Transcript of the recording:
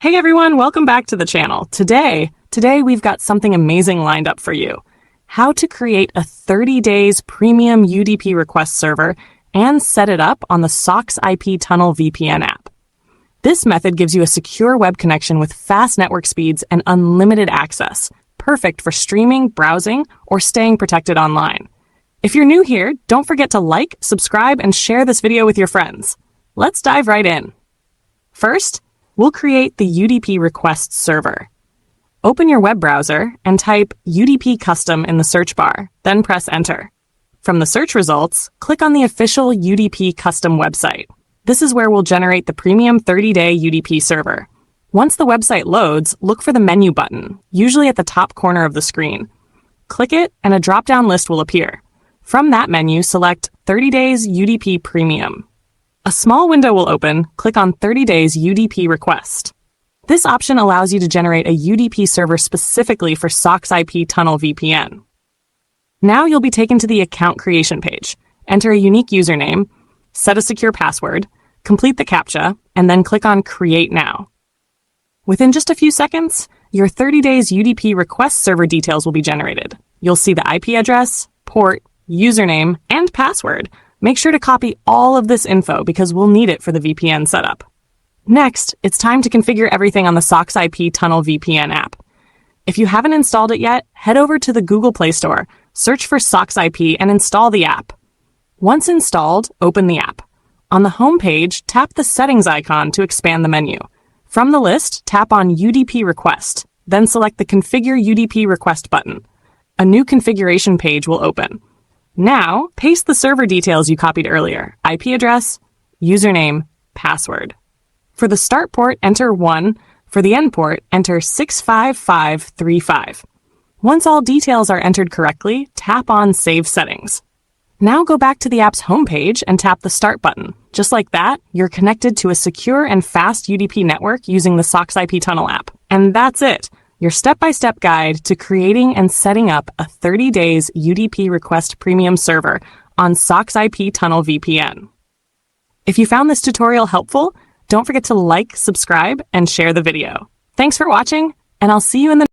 Hey everyone, welcome back to the channel. Today we've got something amazing lined up for you. How to create a 30 days premium UDP request server and set it up on the SocksIP Tunnel VPN app. This method gives you a secure web connection with fast network speeds and unlimited access, perfect for streaming, browsing, or staying protected online. If you're new here, don't forget to like, subscribe, and share this video with your friends. Let's dive right in. First, we'll create the UDP request server. Open your web browser and type UDP Custom in the search bar, then press enter. From the search results, click on the official UDP Custom website. This is where we'll generate the premium 30-day UDP server. Once the website loads, look for the menu button, usually at the top corner of the screen. Click it and a drop-down list will appear. From that menu, select 30 Days UDP Premium. A small window will open, click on 30 Days UDP Request. This option allows you to generate a UDP server specifically for SocksIP Tunnel VPN. Now you'll be taken to the account creation page. Enter a unique username, set a secure password, complete the CAPTCHA, and then click on Create Now. Within just a few seconds, your 30 Days UDP request server details will be generated. You'll see the IP address, port, username, and password. Make sure to copy all of this info because we'll need it for the VPN setup. Next, it's time to configure everything on the SocksIP Tunnel VPN app. If you haven't installed it yet, head over to the Google Play Store, search for SocksIP, and install the app. Once installed, open the app. On the home page, tap the settings icon to expand the menu. From the list, tap on UDP Request, then select the Configure UDP Request button. A new configuration page will open. Now, paste the server details you copied earlier, IP address, username, password. For the start port, enter 1. For the end port, enter 65535. Once all details are entered correctly, tap on Save Settings. Now go back to the app's homepage and tap the Start button. Just like that, you're connected to a secure and fast UDP network using the SocksIP Tunnel app. And that's it! Your step-by-step guide to creating and setting up a 30 Days UDP Request Premium server on SocksIP Tunnel VPN. If you found this tutorial helpful, don't forget to like, subscribe, and share the video. Thanks for watching, and I'll see you in the